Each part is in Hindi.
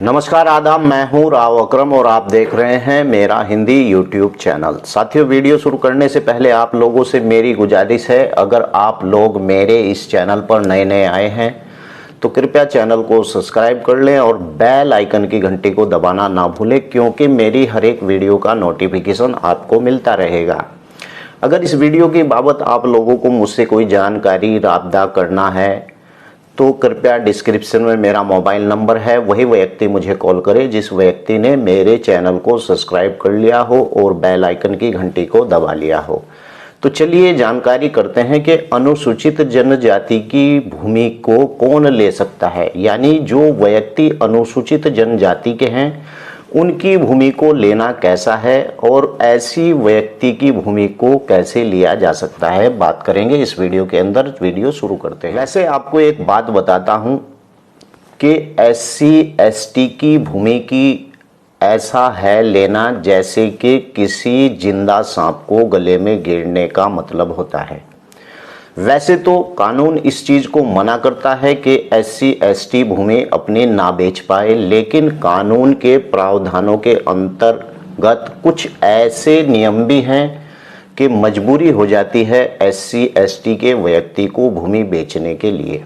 नमस्कार आदाब, मैं हूं राव अकरम और आप देख रहे हैं मेरा हिंदी यूट्यूब चैनल। साथियों, वीडियो शुरू करने से पहले आप लोगों से मेरी गुजारिश है, अगर आप लोग मेरे इस चैनल पर नए आए हैं तो कृपया चैनल को सब्सक्राइब कर लें और बेल आइकन की घंटी को दबाना ना भूलें, क्योंकि मेरी हर एक वीडियो का नोटिफिकेशन आपको मिलता रहेगा। अगर इस वीडियो की बाबत आप लोगों को मुझसे कोई जानकारी राब्ता करना है तो कृपया डिस्क्रिप्शन में मेरा मोबाइल नंबर है, वही व्यक्ति मुझे कॉल करे जिस व्यक्ति ने मेरे चैनल को सब्सक्राइब कर लिया हो और बेल आइकन की घंटी को दबा लिया हो। तो चलिए जानकारी करते हैं कि अनुसूचित जनजाति की भूमि को कौन ले सकता है, यानी जो व्यक्ति अनुसूचित जनजाति के हैं उनकी भूमि को लेना कैसा है और ऐसी व्यक्ति की भूमि को कैसे लिया जा सकता है, बात करेंगे इस वीडियो के अंदर। वीडियो शुरू करते हैं। वैसे आपको एक बात बताता हूं कि SC/ST की भूमि की ऐसा है लेना जैसे कि किसी जिंदा सांप को गले में गिरने का मतलब होता है। वैसे तो कानून इस चीज को मना करता है कि SC/ST भूमि अपनी ना बेच पाए, लेकिन कानून के प्रावधानों के अंतर्गत कुछ ऐसे नियम भी हैं कि मजबूरी हो जाती है SC/ST के व्यक्ति को भूमि बेचने के लिए।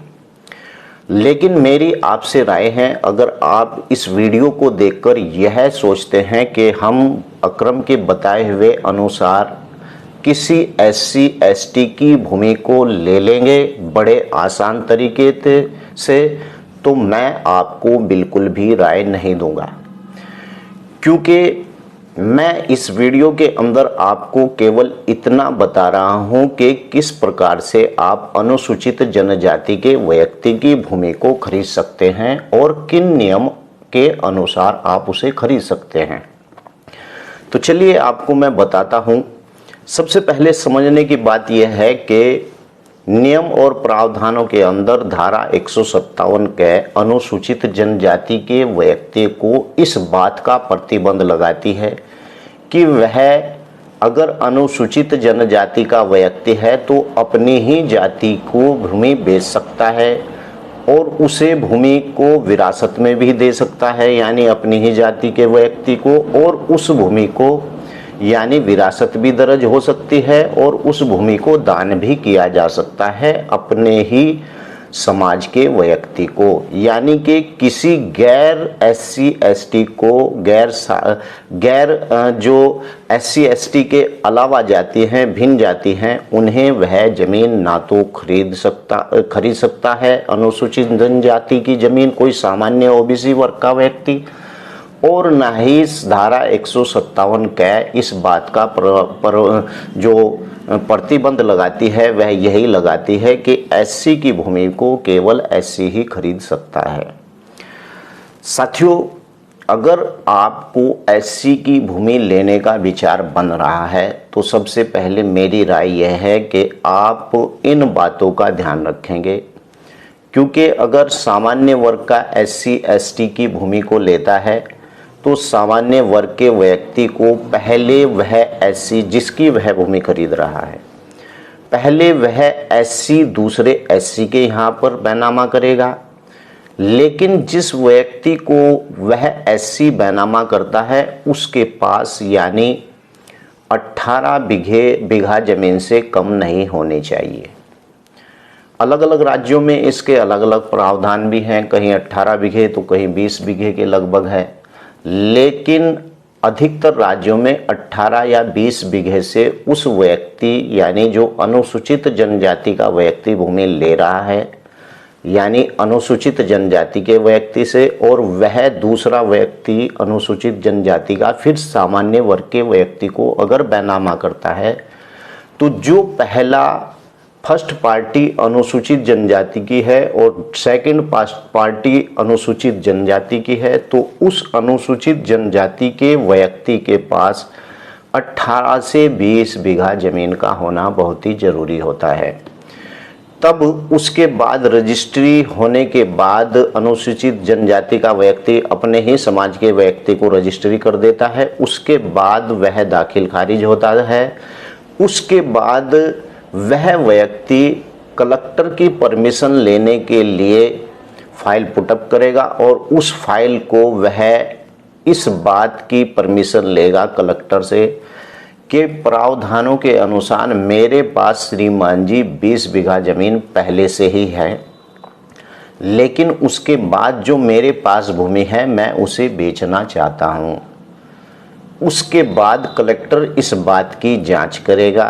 लेकिन मेरी आपसे राय है, अगर आप इस वीडियो को देखकर यह सोचते हैं कि हम अकरम के बताए हुए अनुसार किसी SC/ST की भूमि को ले लेंगे बड़े आसान तरीके से, तो मैं आपको बिल्कुल भी राय नहीं दूंगा, क्योंकि मैं इस वीडियो के अंदर आपको केवल इतना बता रहा हूं कि किस प्रकार से आप अनुसूचित जनजाति के व्यक्ति की भूमि को खरीद सकते हैं और किन नियम के अनुसार आप उसे खरीद सकते हैं। तो चलिए आपको मैं बताता हूं। सबसे पहले समझने की बात यह है कि नियम और प्रावधानों के अंदर धारा 157 के अनुसूचित जनजाति के व्यक्ति को इस बात का प्रतिबंध लगाती है कि वह अगर अनुसूचित जनजाति का व्यक्ति है तो अपनी ही जाति को भूमि बेच सकता है और उसे भूमि को विरासत में भी दे सकता है, यानी अपनी ही जाति के व्यक्ति को, और उस भूमि को यानी विरासत भी दर्ज हो सकती है और उस भूमि को दान भी किया जा सकता है अपने ही समाज के व्यक्ति को, यानी कि किसी गैर SC/ST को गैर जो SC/ST के अलावा जाति हैं, भिन्न जाति हैं, उन्हें वह जमीन ना तो खरीद सकता है अनुसूचित जनजाति की जमीन कोई सामान्य OBC वर्ग का व्यक्ति, और ना ही इस धारा 157 के इस बात का जो प्रतिबंध लगाती है वह यही लगाती है कि SC की भूमि को केवल SC ही खरीद सकता है। साथियों, अगर आपको SC की भूमि लेने का विचार बन रहा है तो सबसे पहले मेरी राय यह है कि आप इन बातों का ध्यान रखेंगे, क्योंकि अगर सामान्य वर्ग का SC/ST की भूमि को लेता है तो सामान्य वर्ग के व्यक्ति को पहले वह SC जिसकी वह भूमि खरीद रहा है, पहले वह SC दूसरे SC के यहाँ पर बैनामा करेगा, लेकिन जिस व्यक्ति को वह SC बैनामा करता है उसके पास यानी 18 बीघा जमीन से कम नहीं होनी चाहिए। अलग अलग राज्यों में इसके अलग अलग प्रावधान भी हैं, कहीं 18 बीघे तो कहीं 20 बीघे के लगभग है, लेकिन अधिकतर राज्यों में 18 या 20 बीघे से उस व्यक्ति यानी जो अनुसूचित जनजाति का व्यक्ति भूमि ले रहा है, यानी अनुसूचित जनजाति के व्यक्ति से, और वह दूसरा व्यक्ति अनुसूचित जनजाति का फिर सामान्य वर्ग के व्यक्ति को अगर बैनामा करता है, तो जो पहला फर्स्ट पार्टी अनुसूचित जनजाति की है और सेकंड पार्टी अनुसूचित जनजाति की है, तो उस अनुसूचित जनजाति के व्यक्ति के पास 18 से 20 बीघा जमीन का होना बहुत ही जरूरी होता है। तब उसके बाद रजिस्ट्री होने के बाद अनुसूचित जनजाति का व्यक्ति अपने ही समाज के व्यक्ति को रजिस्ट्री कर देता है, उसके बाद वह दाखिल खारिज होता है, उसके बाद वह व्यक्ति कलेक्टर की परमिशन लेने के लिए फाइल पुटअप करेगा और उस फाइल को वह इस बात की परमिशन लेगा कलेक्टर से कि प्रावधानों के अनुसार मेरे पास श्रीमान जी 20 बीघा जमीन पहले से ही है, लेकिन उसके बाद जो मेरे पास भूमि है मैं उसे बेचना चाहता हूँ। उसके बाद कलेक्टर इस बात की जांच करेगा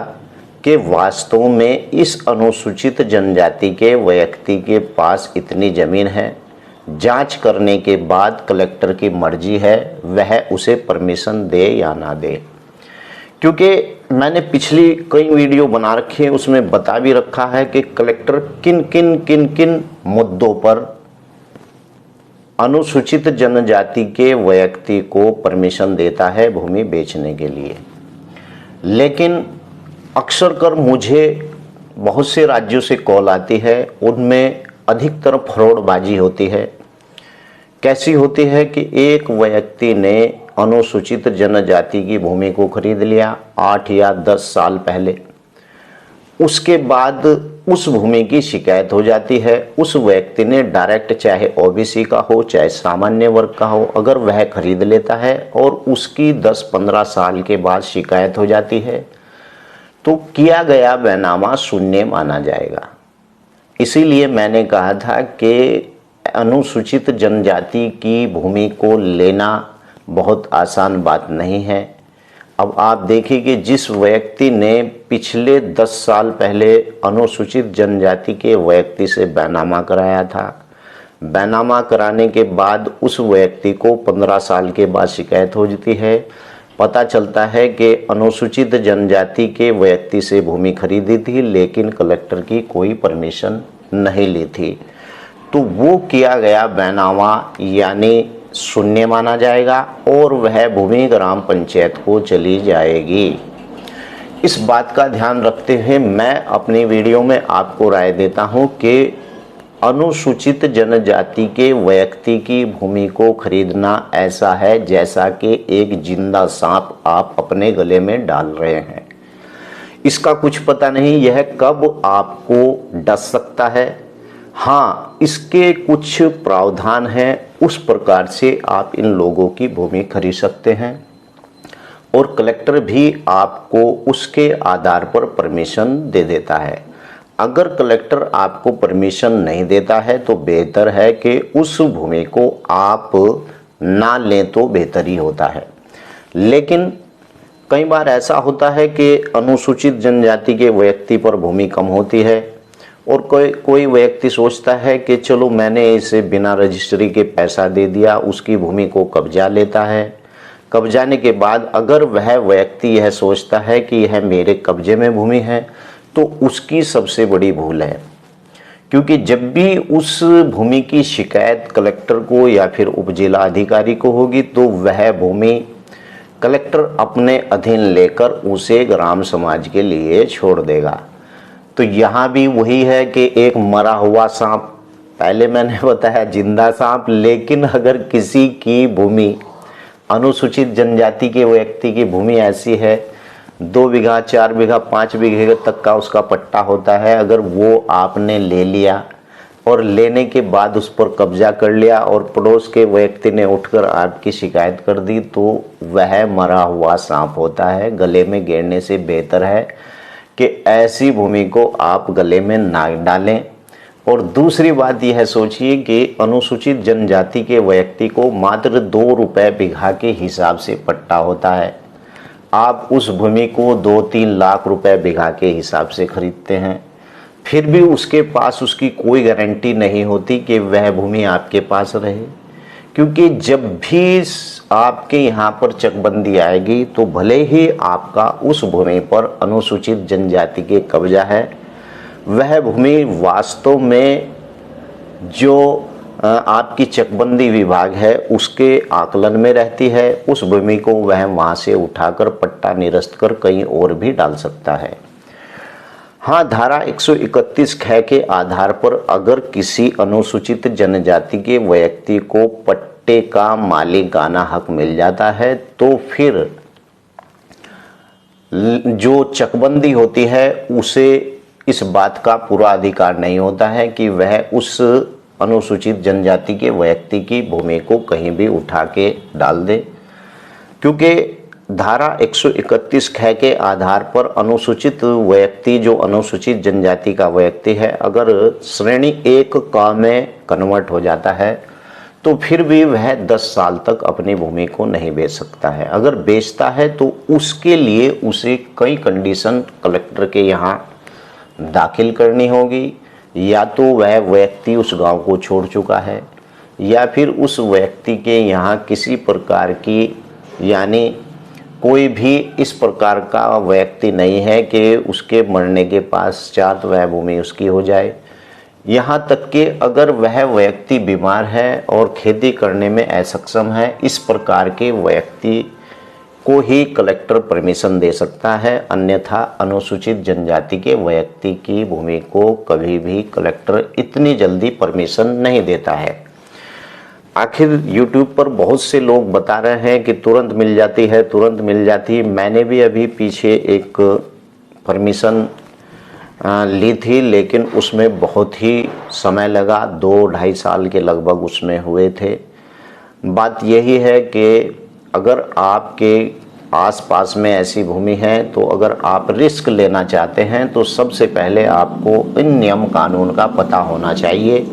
कि वास्तव में इस अनुसूचित जनजाति के व्यक्ति के पास इतनी ज़मीन है। जांच करने के बाद कलेक्टर की मर्जी है वह उसे परमिशन दे या ना दे। क्योंकि मैंने पिछली कई वीडियो बना रखी है, उसमें बता भी रखा है कि कलेक्टर किन किन मुद्दों पर अनुसूचित जनजाति के व्यक्ति को परमिशन देता है भूमि बेचने के लिए। लेकिन अक्सर कर मुझे बहुत से राज्यों से कॉल आती है, उनमें अधिकतर फ्रॉडबाजी होती है। कैसी होती है कि एक व्यक्ति ने अनुसूचित जनजाति की भूमि को खरीद लिया 8 या 10 साल पहले, उसके बाद उस भूमि की शिकायत हो जाती है। उस व्यक्ति ने डायरेक्ट, चाहे ओबीसी का हो चाहे सामान्य वर्ग का हो, अगर वह खरीद लेता है और उसकी 10-15 साल के बाद शिकायत हो जाती है तो किया गया बैनामा शून्य माना जाएगा। इसीलिए मैंने कहा था कि अनुसूचित जनजाति की भूमि को लेना बहुत आसान बात नहीं है। अब आप देखिए कि जिस व्यक्ति ने पिछले 10 साल पहले अनुसूचित जनजाति के व्यक्ति से बैनामा कराया था, बैनामा कराने के बाद उस व्यक्ति को 15 साल के बाद शिकायत हो जाती है। पता चलता है कि अनुसूचित जनजाति के व्यक्ति से भूमि खरीदी थी लेकिन कलेक्टर की कोई परमिशन नहीं ली थी, तो वो किया गया बैनामा यानी शून्य माना जाएगा और वह भूमि ग्राम पंचायत को चली जाएगी। इस बात का ध्यान रखते हुए मैं अपनी वीडियो में आपको राय देता हूं कि अनुसूचित जनजाति के व्यक्ति की भूमि को खरीदना ऐसा है जैसा कि एक जिंदा सांप आप अपने गले में डाल रहे हैं। इसका कुछ पता नहीं यह कब आपको डस सकता है। हाँ, इसके कुछ प्रावधान हैं, उस प्रकार से आप इन लोगों की भूमि खरीद सकते हैं और कलेक्टर भी आपको उसके आधार पर परमिशन दे देता है। अगर कलेक्टर आपको परमिशन नहीं देता है तो बेहतर है कि उस भूमि को आप ना लें तो बेहतर ही होता है। लेकिन कई बार ऐसा होता है कि अनुसूचित जनजाति के व्यक्ति पर भूमि कम होती है और कोई व्यक्ति सोचता है कि चलो मैंने इसे बिना रजिस्ट्री के पैसा दे दिया, उसकी भूमि को कब्जा लेता है। कब्जाने के बाद अगर वह व्यक्ति यह सोचता है कि यह मेरे कब्जे में भूमि है तो उसकी सबसे बड़ी भूल है। क्योंकि जब भी उस भूमि की शिकायत कलेक्टर को या फिर उप जिला अधिकारी को होगी तो वह भूमि कलेक्टर अपने अधीन लेकर उसे ग्राम समाज के लिए छोड़ देगा। तो यहाँ भी वही है कि एक मरा हुआ सांप, पहले मैंने बताया जिंदा सांप, लेकिन अगर किसी की भूमि अनुसूचित जनजाति के व्यक्ति की भूमि ऐसी है 2 बीघा 4 बीघा 5 बीघे तक का उसका पट्टा होता है, अगर वो आपने ले लिया और लेने के बाद उस पर कब्जा कर लिया और पड़ोस के व्यक्ति ने उठकर आपकी शिकायत कर दी तो वह मरा हुआ सांप होता है। गले में गिरने से बेहतर है कि ऐसी भूमि को आप गले में ना डालें। और दूसरी बात यह सोचिए कि अनुसूचित जनजाति के व्यक्ति को मात्र 2 रुपये बीघा के हिसाब से पट्टा होता है। आप उस भूमि को 2-3 लाख रुपए बीघा के हिसाब से खरीदते हैं, फिर भी उसके पास उसकी कोई गारंटी नहीं होती कि वह भूमि आपके पास रहे। क्योंकि जब भी आपके यहाँ पर चकबंदी आएगी तो भले ही आपका उस भूमि पर अनुसूचित जनजाति के कब्जा है, वह भूमि वास्तव में जो आपकी चकबंदी विभाग है उसके आकलन में रहती है। उस भूमि को वह वहाँ से उठाकर पट्टा निरस्त कर कहीं और भी डाल सकता है। हाँ, धारा 131 ख के आधार पर अगर किसी अनुसूचित जनजाति के व्यक्ति को पट्टे का मालिकाना हक मिल जाता है तो फिर जो चकबंदी होती है उसे इस बात का पूरा अधिकार नहीं होता है कि वह उस अनुसूचित जनजाति के व्यक्ति की भूमि को कहीं भी उठा के डाल दे, क्योंकि धारा 131 ख के आधार पर अनुसूचित व्यक्ति जो अनुसूचित जनजाति का व्यक्ति है, अगर श्रेणी 1 क में कन्वर्ट हो जाता है तो फिर भी वह 10 साल तक अपनी भूमि को नहीं बेच सकता है। अगर बेचता है तो उसके लिए उसे कई कंडीशन कलेक्टर के यहाँ दाखिल करनी होगी। या तो वह व्यक्ति उस गांव को छोड़ चुका है, या फिर उस व्यक्ति के यहाँ किसी प्रकार की यानी कोई भी इस प्रकार का व्यक्ति नहीं है कि उसके मरने के पश्चात वह भूमि उसकी हो जाए। यहाँ तक कि अगर वह व्यक्ति बीमार है और खेती करने में असक्षम है, इस प्रकार के व्यक्ति को ही कलेक्टर परमिशन दे सकता है, अन्यथा अनुसूचित जनजाति के व्यक्ति की भूमि को कभी भी कलेक्टर इतनी जल्दी परमिशन नहीं देता है। आखिर YouTube पर बहुत से लोग बता रहे हैं कि तुरंत मिल जाती है, तुरंत मिल जाती है। मैंने भी अभी पीछे एक परमिशन ली थी, लेकिन उसमें बहुत ही समय लगा, 2-2.5 साल के लगभग उसमें हुए थे। बात यही है कि अगर आपके आसपास में ऐसी भूमि है तो अगर आप रिस्क लेना चाहते हैं तो सबसे पहले आपको इन नियम कानून का पता होना चाहिए।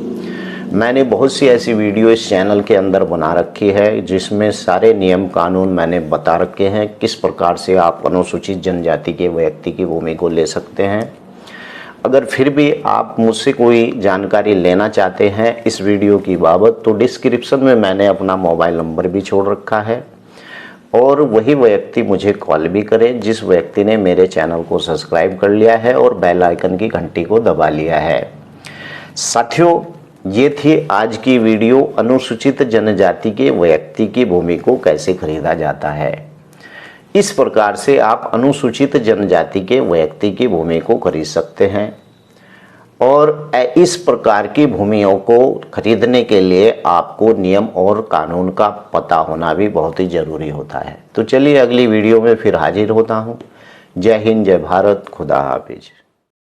मैंने बहुत सी ऐसी वीडियो इस चैनल के अंदर बना रखी है जिसमें सारे नियम कानून मैंने बता रखे हैं, किस प्रकार से आप अनुसूचित जनजाति के व्यक्ति की भूमि को ले सकते हैं। अगर फिर भी आप मुझसे कोई जानकारी लेना चाहते हैं इस वीडियो की बाबत तो डिस्क्रिप्शन में मैंने अपना मोबाइल नंबर भी छोड़ रखा है, और वही व्यक्ति मुझे कॉल भी करे जिस व्यक्ति ने मेरे चैनल को सब्सक्राइब कर लिया है और बेल आइकन की घंटी को दबा लिया है। साथियों, ये थी आज की वीडियो, अनुसूचित जनजाति के व्यक्ति की भूमि को कैसे खरीदा जाता है। इस प्रकार से आप अनुसूचित जनजाति के व्यक्ति की भूमि को खरीद सकते हैं, और इस प्रकार की भूमियों को खरीदने के लिए आपको नियम और कानून का पता होना भी बहुत ही ज़रूरी होता है। तो चलिए अगली वीडियो में फिर हाजिर होता हूँ। जय हिंद, जय भारत, खुदा हाफिज।